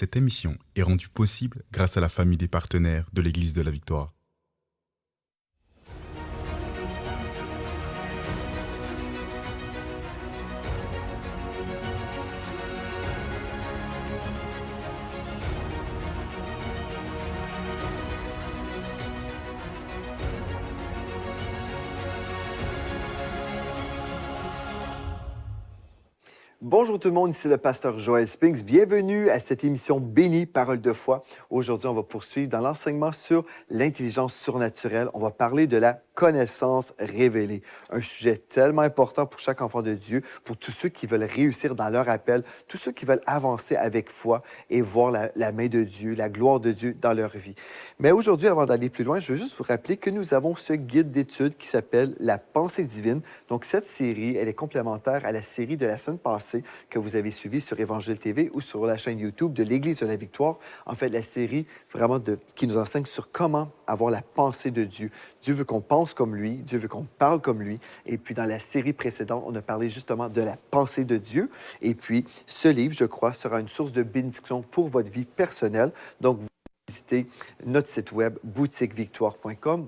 Cette émission est rendue possible grâce à la famille des partenaires de l'Église de la Victoire. Bonjour tout le monde, ici le pasteur Joël Spinks. Bienvenue à cette émission bénie, Parole de foi. Aujourd'hui, on va poursuivre dans l'enseignement sur l'intelligence surnaturelle. On va parler de la connaissance révélée. Un sujet tellement important pour chaque enfant de Dieu, pour tous ceux qui veulent réussir dans leur appel, tous ceux qui veulent avancer avec foi et voir la main de Dieu, la gloire de Dieu dans leur vie. Mais aujourd'hui, avant d'aller plus loin, je veux juste vous rappeler que nous avons ce guide d'études qui s'appelle La pensée divine. Donc, cette série, elle est complémentaire à la série de la semaine passée que vous avez suivie sur Évangile TV ou sur la chaîne YouTube de l'Église de la Victoire. En fait, la série vraiment qui nous enseigne sur comment avoir la pensée de Dieu. Dieu veut qu'on pense comme lui, Dieu veut qu'on parle comme lui. Et puis, dans la série précédente, on a parlé justement de la pensée de Dieu. Et puis, ce livre, je crois, sera une source de bénédiction pour votre vie personnelle. Donc, visitez notre site web boutiquevictoire.com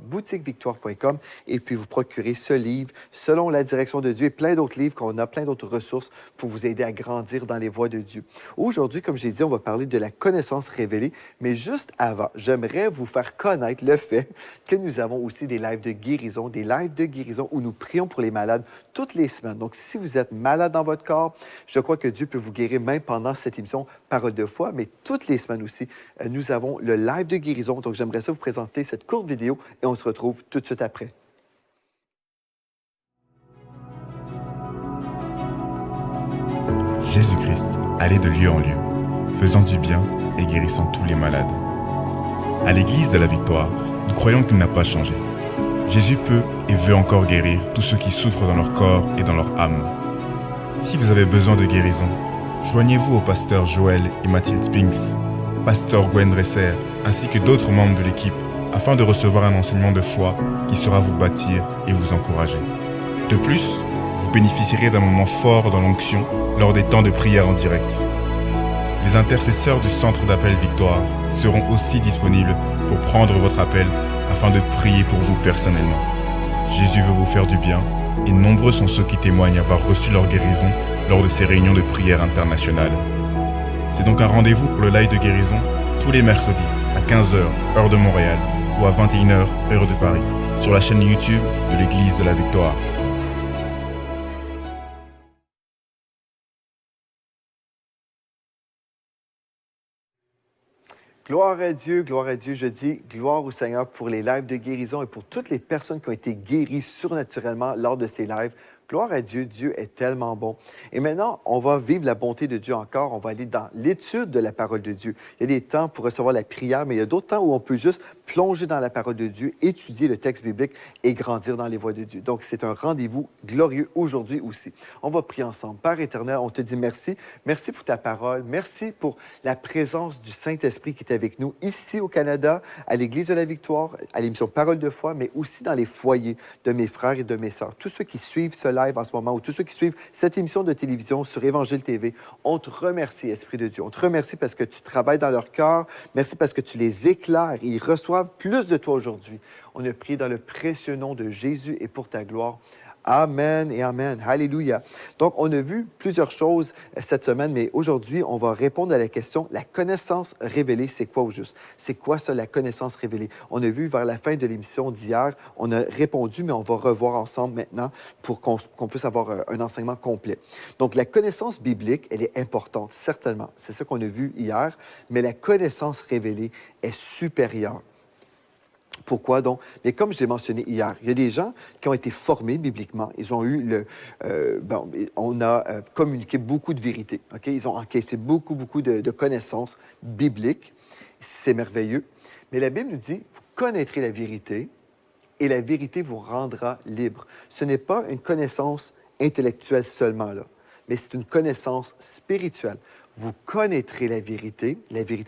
et puis vous procurez ce livre selon la direction de Dieu et plein d'autres livres qu'on a, plein d'autres ressources pour vous aider à grandir dans les voies de Dieu. Aujourd'hui, comme j'ai dit, on va parler de la connaissance révélée, mais juste avant, j'aimerais vous faire connaître le fait que nous avons aussi des lives de guérison où nous prions pour les malades toutes les semaines. Donc, si vous êtes malade dans votre corps, je crois que Dieu peut vous guérir même pendant cette émission Parole de foi, mais toutes les semaines aussi, nous avons le live de guérison. Donc, j'aimerais ça vous présenter cette courte vidéo et on se retrouve tout de suite après. Jésus-Christ allait de lieu en lieu, faisant du bien et guérissant tous les malades. À l'Église de la Victoire, nous croyons qu'il n'a pas changé. Jésus peut et veut encore guérir tous ceux qui souffrent dans leur corps et dans leur âme. Si vous avez besoin de guérison, joignez-vous au pasteur Joël et Mathilde Spinks, pasteur Gwen Dresser, ainsi que d'autres membres de l'équipe, afin de recevoir un enseignement de foi qui sera vous bâtir et vous encourager. De plus, vous bénéficierez d'un moment fort dans l'onction lors des temps de prière en direct. Les intercesseurs du Centre d'appel Victoire seront aussi disponibles pour prendre votre appel afin de prier pour vous personnellement. Jésus veut vous faire du bien et nombreux sont ceux qui témoignent avoir reçu leur guérison lors de ces réunions de prière internationales. C'est donc un rendez-vous pour le live de guérison tous les mercredis à 15h, heure de Montréal, ou à 21h, heure de Paris, sur la chaîne YouTube de l'Église de la Victoire. Gloire à Dieu, je dis gloire au Seigneur pour les lives de guérison et pour toutes les personnes qui ont été guéries surnaturellement lors de ces lives. Gloire à Dieu, Dieu est tellement bon. Et maintenant, on va vivre la bonté de Dieu encore. On va aller dans l'étude de la parole de Dieu. Il y a des temps pour recevoir la prière, mais il y a d'autres temps où on peut juste plonger dans la parole de Dieu, étudier le texte biblique et grandir dans les voies de Dieu. Donc, c'est un rendez-vous glorieux aujourd'hui aussi. On va prier ensemble. Père éternel, on te dit merci. Merci pour ta parole. Merci pour la présence du Saint-Esprit qui est avec nous ici au Canada, à l'Église de la Victoire, à l'émission Parole de foi, mais aussi dans les foyers de mes frères et de mes sœurs. Tous ceux qui suivent ce live en ce moment, ou tous ceux qui suivent cette émission de télévision sur Évangile TV, on te remercie, Esprit de Dieu. On te remercie parce que tu travailles dans leur cœur. Merci parce que tu les éclaires et ils reçoivent plus de toi aujourd'hui. On a prié dans le précieux nom de Jésus et pour ta gloire. Amen et Amen. Alléluia. Donc, on a vu plusieurs choses cette semaine, mais aujourd'hui, on va répondre à la question, la connaissance révélée, c'est quoi au juste? C'est quoi ça, la connaissance révélée? On a vu vers la fin de l'émission d'hier, on a répondu, mais on va revoir ensemble maintenant pour qu'on puisse avoir un enseignement complet. Donc, la connaissance biblique, elle est importante, certainement. C'est ça qu'on a vu hier, mais la connaissance révélée est supérieure. Pourquoi donc? Mais comme je l'ai mentionné hier, il y a des gens qui ont été formés bibliquement. Ils ont eu on a communiqué beaucoup de vérités. Okay? Ils ont encaissé beaucoup de connaissances bibliques. C'est merveilleux. Mais la Bible nous dit, vous connaîtrez la vérité et la vérité vous rendra libre. Ce n'est pas une connaissance intellectuelle seulement, là, mais c'est une connaissance spirituelle. Vous connaîtrez la vérité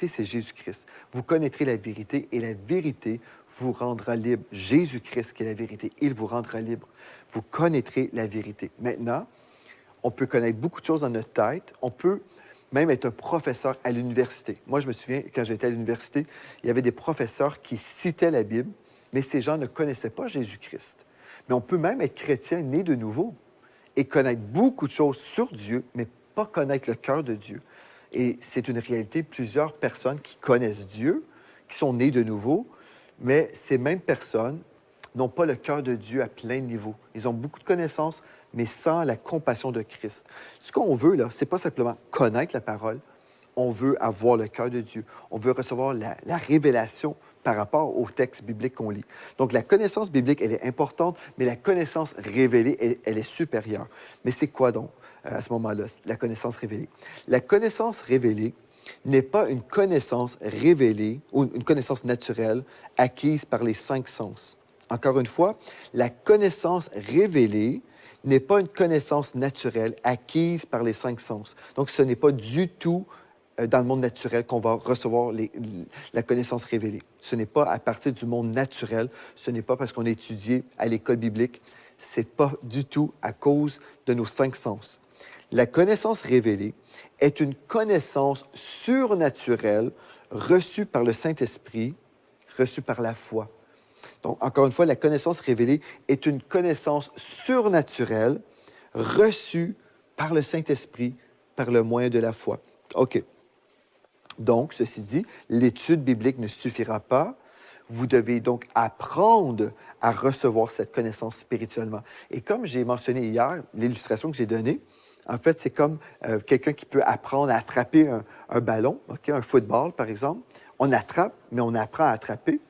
c'est Jésus-Christ. Vous connaîtrez la vérité et la vérité vous rendra libre. Jésus-Christ qui est la vérité, il vous rendra libre. Vous connaîtrez la vérité. Maintenant, on peut connaître beaucoup de choses dans notre tête. On peut même être un professeur à l'université. Moi, je me souviens, quand j'étais à l'université, il y avait des professeurs qui citaient la Bible, mais ces gens ne connaissaient pas Jésus-Christ. Mais on peut même être chrétien né de nouveau et connaître beaucoup de choses sur Dieu, mais pas connaître le cœur de Dieu. Et c'est une réalité, plusieurs personnes qui connaissent Dieu, qui sont nées de nouveau, mais ces mêmes personnes n'ont pas le cœur de Dieu à plein niveau. Ils ont beaucoup de connaissances, mais sans la compassion de Christ. Ce qu'on veut, là, c'est pas simplement connaître la parole, on veut avoir le cœur de Dieu. On veut recevoir la révélation par rapport au texte biblique qu'on lit. Donc, la connaissance biblique, elle est importante, mais la connaissance révélée, elle est supérieure. Mais c'est quoi donc, à ce moment-là, la connaissance révélée? La connaissance révélée n'est pas une connaissance révélée ou une connaissance naturelle acquise par les 5 sens. Encore une fois, la connaissance révélée n'est pas une connaissance naturelle acquise par les 5 sens. Donc, ce n'est pas du tout dans le monde naturel qu'on va recevoir la connaissance révélée. Ce n'est pas à partir du monde naturel, ce n'est pas parce qu'on a étudié à l'école biblique, ce n'est pas du tout à cause de nos 5 sens. La connaissance révélée est une connaissance surnaturelle reçue par le Saint-Esprit, reçue par la foi. Donc, encore une fois, la connaissance révélée est une connaissance surnaturelle reçue par le Saint-Esprit, par le moyen de la foi. OK. Donc, ceci dit, l'étude biblique ne suffira pas. Vous devez donc apprendre à recevoir cette connaissance spirituellement. Et comme j'ai mentionné hier, l'illustration que j'ai donnée, en fait, c'est comme quelqu'un qui peut apprendre à attraper un ballon, okay, un football, par exemple. On attrape, mais on apprend à attraper.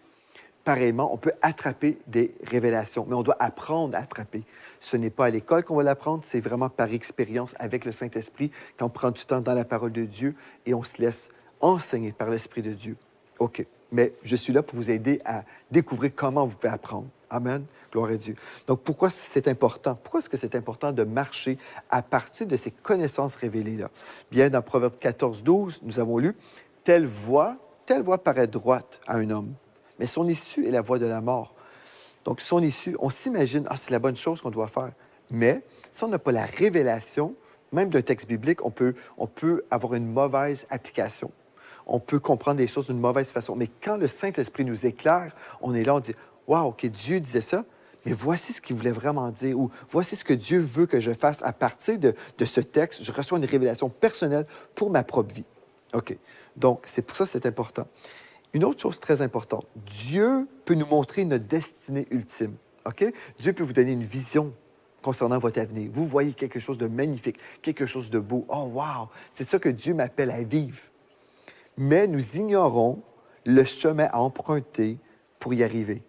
Pareillement, on peut attraper des révélations, mais on doit apprendre à attraper. Ce n'est pas à l'école qu'on va l'apprendre, c'est vraiment par expérience avec le Saint-Esprit, quand on prend du temps dans la parole de Dieu et on se laisse enseigner par l'Esprit de Dieu. OK, mais je suis là pour vous aider à découvrir comment vous pouvez apprendre. Amen, gloire à Dieu. Donc, pourquoi c'est important? Pourquoi est-ce que c'est important de marcher à partir de ces connaissances révélées-là? Bien, dans Proverbe 14, 12, nous avons lu « telle voie paraît droite à un homme, mais son issue est la voie de la mort. » Donc, son issue, on s'imagine, c'est la bonne chose qu'on doit faire. Mais si on n'a pas la révélation, même d'un texte biblique, on peut avoir une mauvaise application. On peut comprendre des choses d'une mauvaise façon. Mais quand le Saint-Esprit nous éclaire, on est là, on dit « Wow, OK, Dieu disait ça, mais voici ce qu'il voulait vraiment dire. » Ou « Voici ce que Dieu veut que je fasse à partir de ce texte. Je reçois une révélation personnelle pour ma propre vie. » OK. Donc, c'est pour ça que c'est important. Une autre chose très importante, Dieu peut nous montrer notre destinée ultime. OK? Dieu peut vous donner une vision concernant votre avenir. Vous voyez quelque chose de magnifique, quelque chose de beau. Oh, wow! C'est ça que Dieu m'appelle à vivre. Mais nous ignorons le chemin à emprunter pour y arriver.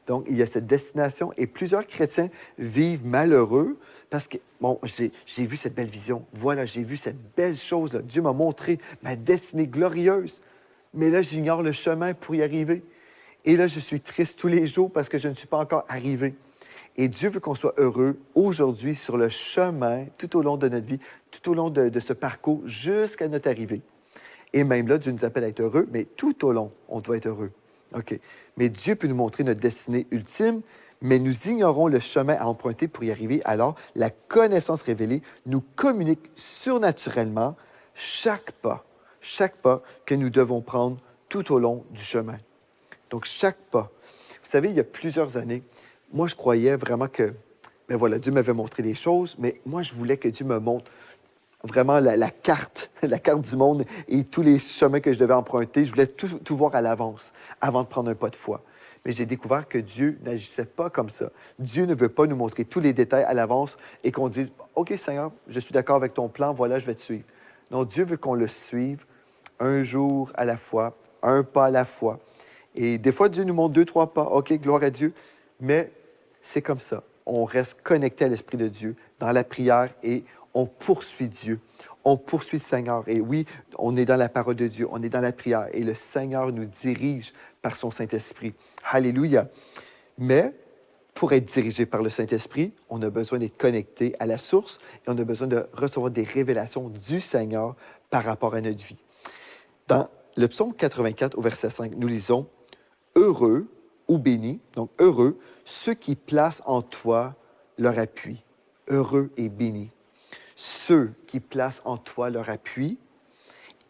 Donc, il y a cette destination et plusieurs chrétiens vivent malheureux parce que, bon, j'ai vu cette belle vision. Voilà, j'ai vu cette belle chose. Là. Dieu m'a montré ma destinée glorieuse. Mais là, j'ignore le chemin pour y arriver. Et là, je suis triste tous les jours parce que je ne suis pas encore arrivé. Et Dieu veut qu'on soit heureux aujourd'hui sur le chemin, tout au long de notre vie, tout au long de ce parcours, jusqu'à notre arrivée. Et même là, Dieu nous appelle à être heureux, mais tout au long, on doit être heureux. OK. Mais Dieu peut nous montrer notre destinée ultime, mais nous ignorons le chemin à emprunter pour y arriver. Alors, la connaissance révélée nous communique surnaturellement chaque pas que nous devons prendre tout au long du chemin. Donc, chaque pas. Vous savez, il y a plusieurs années, moi, je croyais vraiment que, ben voilà, Dieu m'avait montré des choses, mais moi, je voulais que Dieu me montre vraiment la carte du monde et tous les chemins que je devais emprunter. Je voulais tout voir à l'avance, avant de prendre un pas de foi. Mais j'ai découvert que Dieu n'agissait pas comme ça. Dieu ne veut pas nous montrer tous les détails à l'avance et qu'on dise « OK, Seigneur, je suis d'accord avec ton plan, voilà, je vais te suivre. » Non, Dieu veut qu'on le suive un jour à la fois, un pas à la fois. Et des fois, Dieu nous montre 2, 3 pas. OK, gloire à Dieu. Mais c'est comme ça. On reste connecté à l'Esprit de Dieu dans la prière et on poursuit Dieu. On poursuit le Seigneur. Et oui, on est dans la parole de Dieu, on est dans la prière. Et le Seigneur nous dirige par son Saint-Esprit. Alléluia. Mais pour être dirigé par le Saint-Esprit, on a besoin d'être connecté à la source et on a besoin de recevoir des révélations du Seigneur par rapport à notre vie. Dans le psaume 84, au verset 5, nous lisons « Heureux ou bénis, donc heureux, ceux qui placent en toi leur appui. Heureux et bénis. Ceux qui placent en toi leur appui.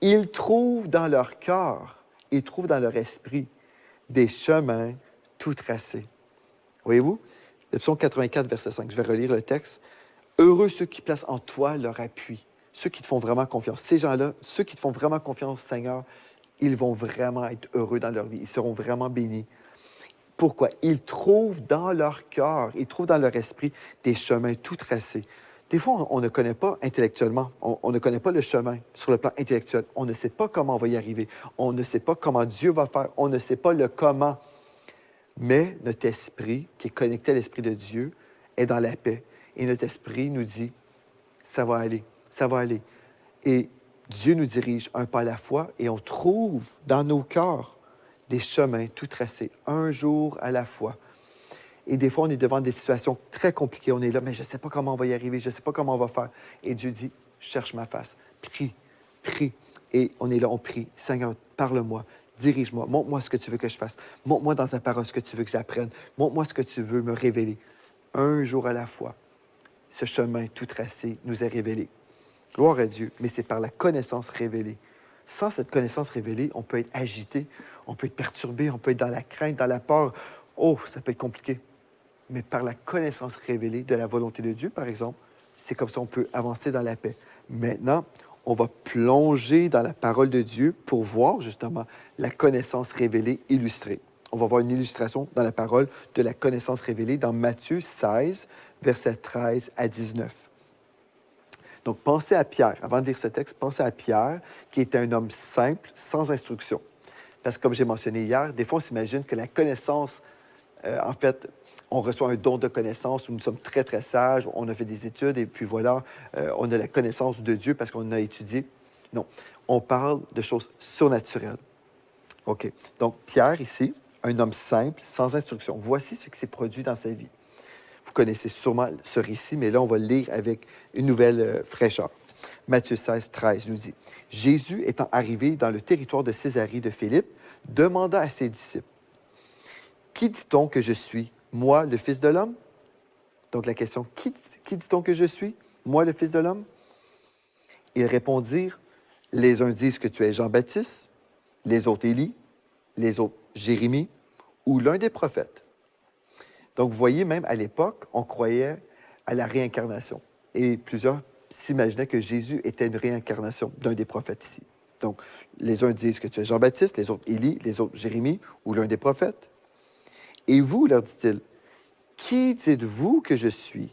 Ils trouvent dans leur cœur, ils trouvent dans leur esprit des chemins tout tracés. Voyez-vous? Le psaume 84, verset 5. Je vais relire le texte. Heureux ceux qui placent en toi leur appui, ceux qui te font vraiment confiance. Ces gens-là, ceux qui te font vraiment confiance, Seigneur, ils vont vraiment être heureux dans leur vie. Ils seront vraiment bénis. Pourquoi? Ils trouvent dans leur cœur, ils trouvent dans leur esprit des chemins tout tracés. Des fois, on ne connaît pas intellectuellement, on ne connaît pas le chemin sur le plan intellectuel. On ne sait pas comment on va y arriver. On ne sait pas comment Dieu va faire. On ne sait pas le comment. Mais notre esprit, qui est connecté à l'Esprit de Dieu, est dans la paix. Et notre esprit nous dit, ça va aller, ça va aller. Et Dieu nous dirige un pas à la fois et on trouve dans nos cœurs des chemins tout tracés, un jour à la fois. Et des fois, on est devant des situations très compliquées. On est là, mais je ne sais pas comment on va y arriver, je ne sais pas comment on va faire. Et Dieu dit, cherche ma face, prie, prie. Et on est là, on prie, Seigneur, parle-moi, dirige-moi, montre-moi ce que tu veux que je fasse. Montre-moi dans ta parole ce que tu veux que j'apprenne. Montre-moi ce que tu veux me révéler. Un jour à la fois, ce chemin tout tracé nous est révélé. Gloire à Dieu, mais c'est par la connaissance révélée. Sans cette connaissance révélée, on peut être agité, on peut être perturbé, on peut être dans la crainte, dans la peur. Oh, ça peut être compliqué. Mais par la connaissance révélée de la volonté de Dieu, par exemple, c'est comme ça qu'on peut avancer dans la paix. Maintenant, on va plonger dans la parole de Dieu pour voir justement la connaissance révélée illustrée. On va voir une illustration dans la parole de la connaissance révélée dans Matthieu 16, versets 13 à 19. Donc, pensez à Pierre. Avant de lire ce texte, pensez à Pierre, qui était un homme simple, sans instruction. Parce que, comme j'ai mentionné hier, des fois, on s'imagine que la connaissance, en fait, on reçoit un don de connaissance où nous sommes très, très sages, on a fait des études et puis voilà, on a la connaissance de Dieu parce qu'on a étudié. Non, on parle de choses surnaturelles. OK. Donc, Pierre, ici, un homme simple, sans instruction. Voici ce qui s'est produit dans sa vie. Vous connaissez sûrement ce récit, mais là, on va le lire avec une nouvelle fraîcheur. Matthieu 16, 13 nous dit, « Jésus étant arrivé dans le territoire de Césarée de Philippe, demanda à ses disciples, « Qui dit-on que je suis, moi, le Fils de l'homme? » Donc la question, « Qui dit-on que je suis, moi, le Fils de l'homme? » Ils répondirent, « Les uns disent que tu es Jean-Baptiste, les autres Élie, les autres Jérémie, ou l'un des prophètes. » Donc, vous voyez, même à l'époque, on croyait à la réincarnation. Et plusieurs s'imaginaient que Jésus était une réincarnation d'un des prophètes ici. Donc, les uns disent que tu es Jean-Baptiste, les autres Élie, les autres Jérémie ou l'un des prophètes. Et vous, leur dit-il, qui dites-vous que je suis?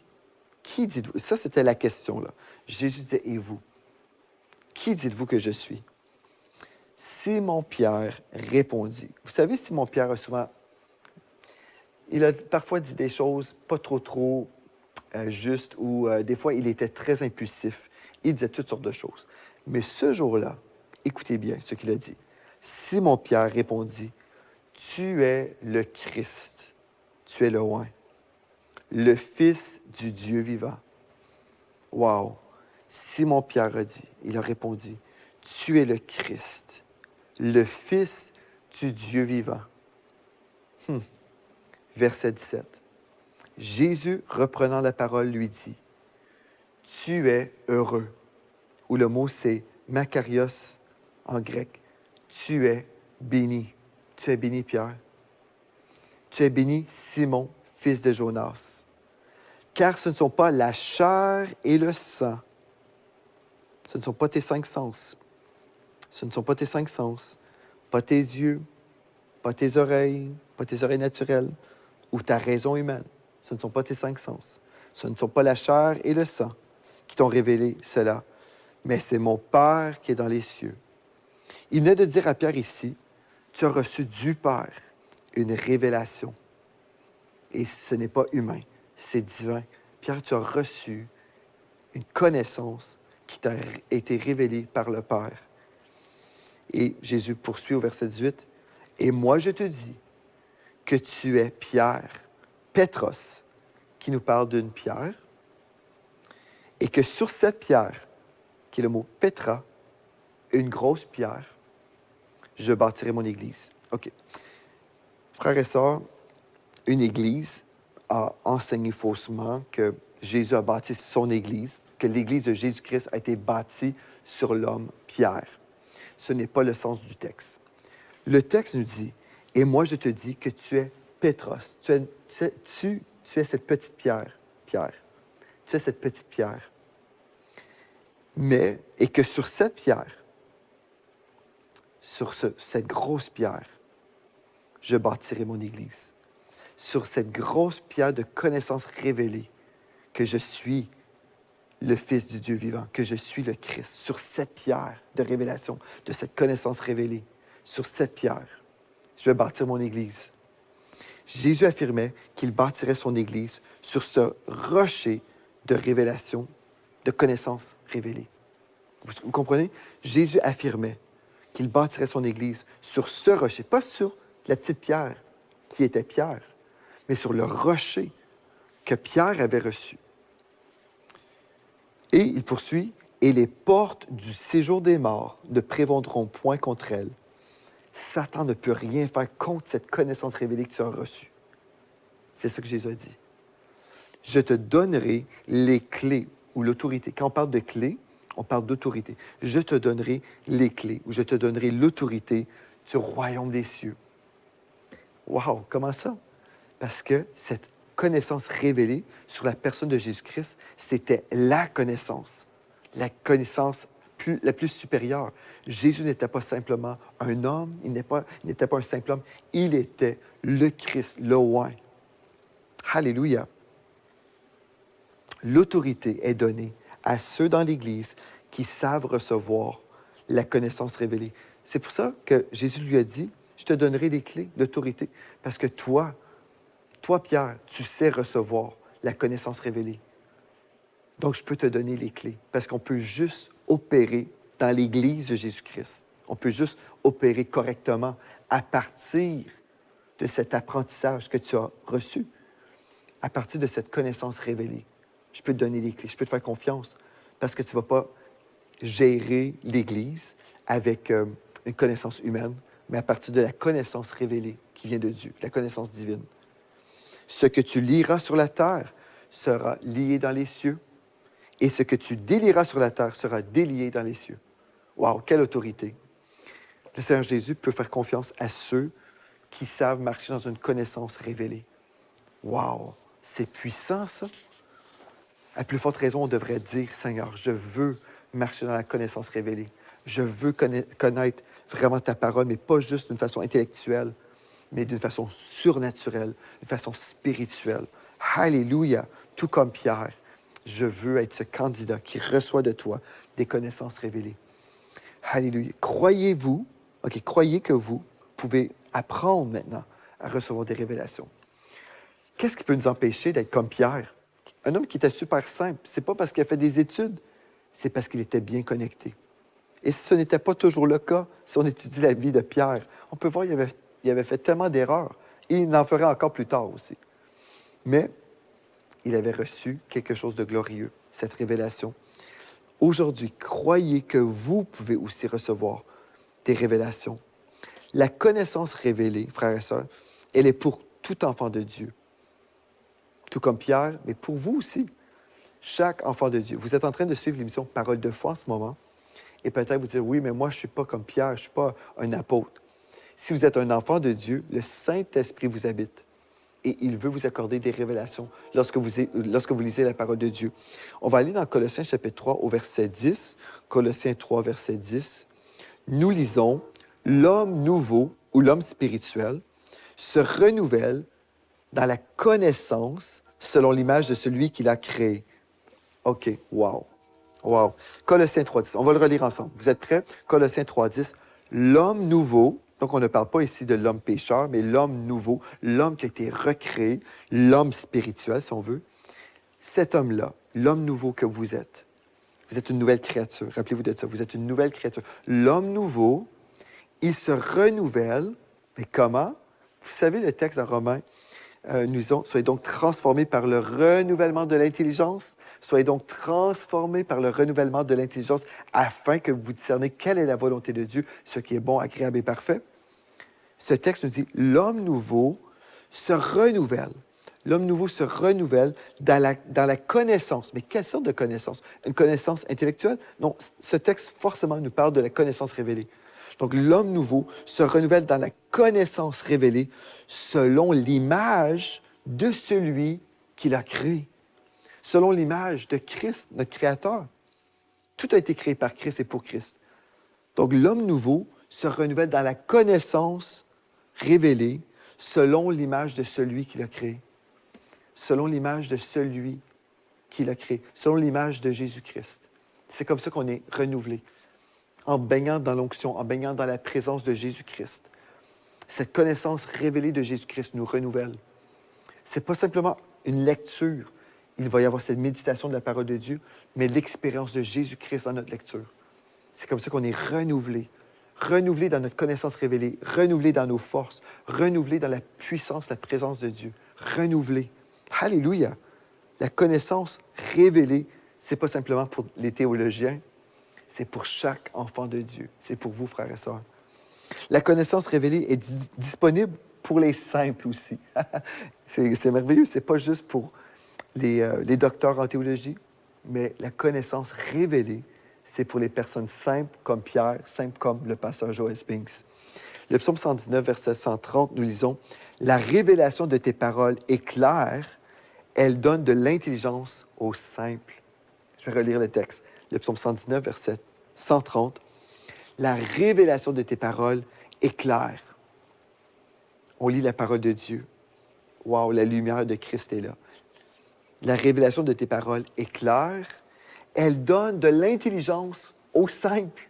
Qui dites-vous? Ça, c'était la question, là. Jésus disait, et vous? Qui dites-vous que je suis? Simon-Pierre répondit. Vous savez, Simon-Pierre a souvent... Il a parfois dit des choses pas trop justes ou des fois, il était très impulsif. Il disait toutes sortes de choses. Mais ce jour-là, écoutez bien ce qu'il a dit. Simon-Pierre répondit, « Tu es le Christ, tu es le Oint, le Fils du Dieu vivant. » Wow! Simon-Pierre a dit, il a répondu, « Tu es le Christ, le Fils du Dieu vivant. » Verset 17. Jésus, reprenant la parole, lui dit, « Tu es heureux. » Ou le mot, c'est « makarios » en grec. « Tu es béni. » Tu es béni, Pierre. « Tu es béni, Simon, fils de Jonas. » Car ce ne sont pas la chair et le sang. Ce ne sont pas tes 5 sens. Ce ne sont pas tes 5 sens. Pas tes yeux, pas tes oreilles naturelles, ou ta raison humaine. Ce ne sont pas tes 5 sens. Ce ne sont pas la chair et le sang qui t'ont révélé cela, mais c'est mon Père qui est dans les cieux. Il venait de dire à Pierre ici, tu as reçu du Père une révélation. Et ce n'est pas humain, c'est divin. Pierre, tu as reçu une connaissance qui t'a été révélée par le Père. Et Jésus poursuit au verset 18, « Et moi je te dis que tu es Pierre, Pétros, qui nous parle d'une pierre, et que sur cette pierre, qui est le mot Pétra, une grosse pierre, je bâtirai mon église. » OK. Frères et sœurs, une église a enseigné faussement que Jésus a bâti son église, que l'église de Jésus-Christ a été bâtie sur l'homme Pierre. Ce n'est pas le sens du texte. Le texte nous dit, « Et moi je te dis que tu es Pétros. Tu es cette petite pierre. Pierre. Tu es cette petite pierre. Et que sur cette pierre, sur cette grosse pierre, je bâtirai mon Église. Sur cette grosse pierre de connaissance révélée, que je suis le Fils du Dieu vivant, que je suis le Christ. Sur cette pierre de révélation, de cette connaissance révélée, sur cette pierre, je vais bâtir mon Église. » Jésus affirmait qu'il bâtirait son Église sur ce rocher de révélation, de connaissance révélée. Vous comprenez? Jésus affirmait qu'il bâtirait son Église sur ce rocher, pas sur la petite pierre qui était Pierre, mais sur le rocher que Pierre avait reçu. Et il poursuit, « Et les portes du séjour des morts ne prévaudront point contre elle. » Satan ne peut rien faire contre cette connaissance révélée que tu as reçue. C'est ce que Jésus a dit. « Je te donnerai les clés ou l'autorité. » Quand on parle de clés, on parle d'autorité. « Je te donnerai les clés ou je te donnerai l'autorité du royaume des cieux. » Wow! Comment ça? Parce que cette connaissance révélée sur la personne de Jésus-Christ, c'était la connaissance la plus supérieure. Jésus n'était pas simplement un homme, il n'était pas un simple homme, il était le Christ, le Oint. Alléluia! L'autorité est donnée à ceux dans l'Église qui savent recevoir la connaissance révélée. C'est pour ça que Jésus lui a dit, « Je te donnerai les clés d'autorité, parce que toi, Pierre, tu sais recevoir la connaissance révélée. Donc, je peux te donner les clés, parce qu'on peut juste opérer dans l'Église de Jésus-Christ. On peut juste opérer correctement à partir de cet apprentissage que tu as reçu, à partir de cette connaissance révélée. Je peux te donner les clés, je peux te faire confiance, parce que tu ne vas pas gérer l'Église avec une connaissance humaine, mais à partir de la connaissance révélée qui vient de Dieu, la connaissance divine. Ce que tu liras sur la terre sera lié dans les cieux, et ce que tu délieras sur la terre sera délié dans les cieux. Wow, quelle autorité! Le Seigneur Jésus peut faire confiance à ceux qui savent marcher dans une connaissance révélée. Wow, c'est puissant, ça! À plus forte raison, on devrait dire, Seigneur, je veux marcher dans la connaissance révélée. Je veux connaître vraiment ta parole, mais pas juste d'une façon intellectuelle, mais d'une façon surnaturelle, d'une façon spirituelle. Alléluia! Tout comme Pierre, je veux être ce candidat qui reçoit de toi des connaissances révélées. Alléluia! Croyez que vous pouvez apprendre maintenant à recevoir des révélations. Qu'est-ce qui peut nous empêcher d'être comme Pierre? Un homme qui était super simple, c'est pas parce qu'il a fait des études, c'est parce qu'il était bien connecté. Et ce n'était pas toujours le cas si on étudie la vie de Pierre. On peut voir qu'il avait fait tellement d'erreurs, et il en ferait encore plus tard aussi. Mais il avait reçu quelque chose de glorieux, cette révélation. Aujourd'hui, croyez que vous pouvez aussi recevoir des révélations. La connaissance révélée, frères et sœurs, elle est pour tout enfant de Dieu. Tout comme Pierre, mais pour vous aussi. Chaque enfant de Dieu. Vous êtes en train de suivre l'émission Parole de foi en ce moment. Et peut-être vous dire, oui, mais moi, je ne suis pas comme Pierre, je ne suis pas un apôtre. Si vous êtes un enfant de Dieu, le Saint-Esprit vous habite. Et il veut vous accorder des révélations lorsque vous lisez la parole de Dieu. On va aller dans Colossiens chapitre 3 au verset 10. Colossiens 3, verset 10. Nous lisons, « L'homme nouveau ou l'homme spirituel se renouvelle dans la connaissance selon l'image de celui qui l'a créé. » OK, wow. Wow. Colossiens 3.10. On va le relire ensemble. Vous êtes prêts? Colossiens 3.10. L'homme nouveau, donc on ne parle pas ici de l'homme pécheur, mais l'homme nouveau, l'homme qui a été recréé, l'homme spirituel, si on veut. Cet homme-là, l'homme nouveau que vous êtes une nouvelle créature. Rappelez-vous de ça. Vous êtes une nouvelle créature. L'homme nouveau, il se renouvelle. Mais comment? Vous savez, le texte en Romains, nous disons, soyez donc transformés par le renouvellement de l'intelligence. Soyez donc transformés par le renouvellement de l'intelligence afin que vous discerniez quelle est la volonté de Dieu, ce qui est bon, agréable et parfait. Ce texte nous dit, l'homme nouveau se renouvelle. L'homme nouveau se renouvelle dans la connaissance. Mais quelle sorte de connaissance? Une connaissance intellectuelle? Non, ce texte forcément nous parle de la connaissance révélée. Donc, l'homme nouveau se renouvelle dans la connaissance révélée selon l'image de celui qui l'a créé, selon l'image de Christ, notre Créateur. Tout a été créé par Christ et pour Christ. Donc, l'homme nouveau se renouvelle dans la connaissance révélée selon l'image de celui qui l'a créé, selon l'image de celui qui l'a créé, selon l'image de Jésus-Christ. C'est comme ça qu'on est renouvelé, en baignant dans l'onction, en baignant dans la présence de Jésus-Christ. Cette connaissance révélée de Jésus-Christ nous renouvelle. Ce n'est pas simplement une lecture. Il va y avoir cette méditation de la parole de Dieu, mais l'expérience de Jésus-Christ dans notre lecture. C'est comme ça qu'on est renouvelé. Renouvelé dans notre connaissance révélée, renouvelé dans nos forces, renouvelé dans la puissance, la présence de Dieu. Renouvelé. Alléluia! La connaissance révélée, ce n'est pas simplement pour les théologiens, c'est pour chaque enfant de Dieu. C'est pour vous, frères et sœurs. La connaissance révélée est disponible pour les simples aussi. C'est merveilleux, ce n'est pas juste pour les docteurs en théologie, mais la connaissance révélée, c'est pour les personnes simples comme Pierre, simples comme le pasteur Joel Spinks. Le psaume 119, verset 130, nous lisons « La révélation de tes paroles est claire, elle donne de l'intelligence aux simples. » Je vais relire le texte. Le psaume 119, verset 130. « La révélation de tes paroles est claire. » On lit la parole de Dieu. Wow, la lumière de Christ est là. La révélation de tes paroles est claire. Elle donne de l'intelligence aux simples.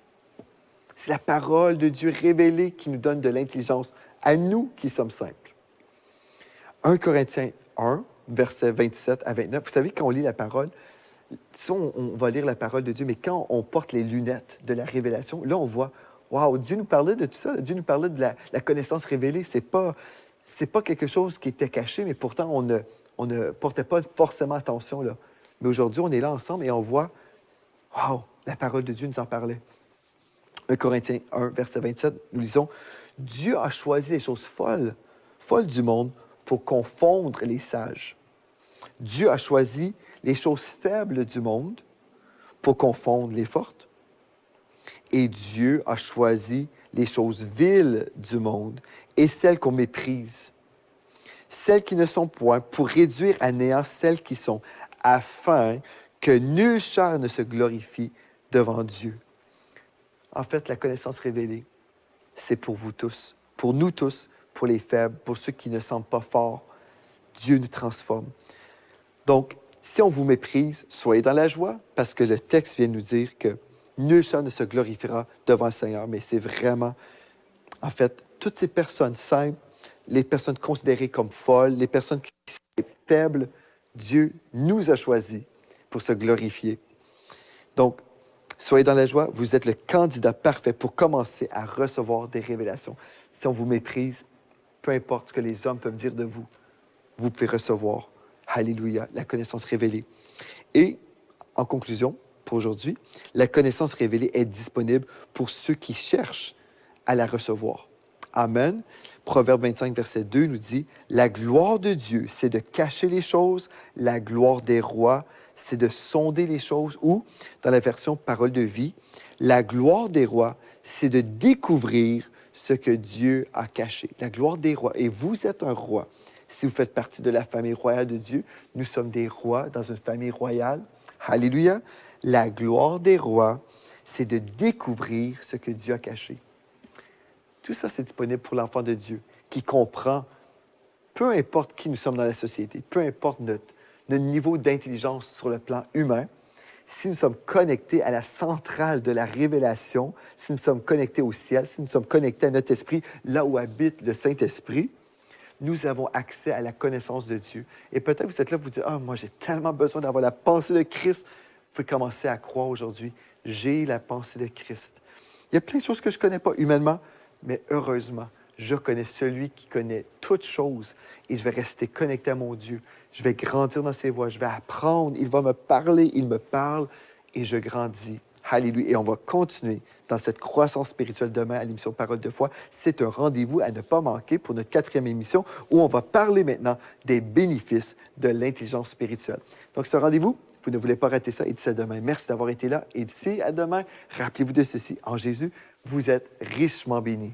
C'est la parole de Dieu révélée qui nous donne de l'intelligence à nous qui sommes simples. 1 Corinthiens 1, versets 27 à 29. Vous savez, quand on lit la parole, on va lire la parole de Dieu, mais quand on porte les lunettes de la révélation, là, on voit, wow, Dieu nous parlait de tout ça. Dieu nous parlait de la connaissance révélée. C'est pas quelque chose qui était caché, mais pourtant, on ne portait pas forcément attention, là. Mais aujourd'hui, on est là ensemble et on voit, wow, la parole de Dieu nous en parlait. 1 Corinthiens 1, verset 27, nous lisons, « Dieu a choisi les choses folles du monde pour confondre les sages. Dieu a choisi les choses faibles du monde pour confondre les fortes. Et Dieu a choisi les choses viles du monde et celles qu'on méprise, celles qui ne sont point, pour réduire à néant celles qui sont, afin que nulle chair ne se glorifie devant Dieu. » En fait, la connaissance révélée, c'est pour vous tous, pour nous tous, pour les faibles, pour ceux qui ne semblent pas forts. Dieu nous transforme. Donc, si on vous méprise, soyez dans la joie, parce que le texte vient nous dire que nulle chair ne se glorifiera devant le Seigneur, mais c'est vraiment, en fait, toutes ces personnes simples, les personnes considérées comme folles, les personnes qui sont faibles, Dieu nous a choisis pour se glorifier. Donc, soyez dans la joie, vous êtes le candidat parfait pour commencer à recevoir des révélations. Si on vous méprise, peu importe ce que les hommes peuvent dire de vous, vous pouvez recevoir, alléluia, la connaissance révélée. Et, en conclusion, pour aujourd'hui, la connaissance révélée est disponible pour ceux qui cherchent à la recevoir. Amen. Proverbe 25, verset 2 nous dit « La gloire de Dieu, c'est de cacher les choses. La gloire des rois, c'est de sonder les choses. » Ou, dans la version Parole de vie, « La gloire des rois, c'est de découvrir ce que Dieu a caché. » La gloire des rois. Et vous êtes un roi. Si vous faites partie de la famille royale de Dieu, nous sommes des rois dans une famille royale. Alléluia. La gloire des rois, c'est de découvrir ce que Dieu a caché. Tout ça, c'est disponible pour l'enfant de Dieu qui comprend, peu importe qui nous sommes dans la société, peu importe notre niveau d'intelligence sur le plan humain, si nous sommes connectés à la centrale de la révélation, si nous sommes connectés au ciel, si nous sommes connectés à notre esprit, là où habite le Saint-Esprit, nous avons accès à la connaissance de Dieu. Et peut-être vous êtes là, vous dites « Ah, moi, j'ai tellement besoin d'avoir la pensée de Christ. » Vous pouvez commencer à croire aujourd'hui. J'ai la pensée de Christ. Il y a plein de choses que je ne connais pas humainement, mais heureusement, je connais celui qui connaît toutes choses et je vais rester connecté à mon Dieu. Je vais grandir dans ses voies, je vais apprendre, il va me parler, il me parle et je grandis. Alléluia. Et on va continuer dans cette croissance spirituelle demain à l'émission Parole de foi. C'est un rendez-vous à ne pas manquer pour notre 4e émission où on va parler maintenant des bénéfices de l'intelligence spirituelle. Donc, ce rendez-vous, vous ne voulez pas rater ça et d'ici à demain. Merci d'avoir été là et d'ici à demain, rappelez-vous de ceci. En Jésus, Vous êtes richement bénis.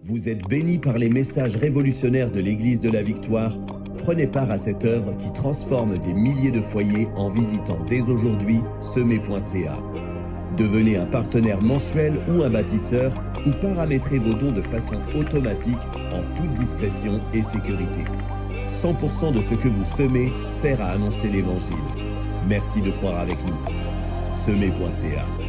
Vous êtes bénis par les messages révolutionnaires de l'Église de la Victoire. Prenez part à cette œuvre qui transforme des milliers de foyers en visitant dès aujourd'hui semer.ca. Devenez un partenaire mensuel ou un bâtisseur ou paramétrez vos dons de façon automatique en toute discrétion et sécurité. 100% de ce que vous semez sert à annoncer l'Évangile. Merci de croire avec nous. Semer.ca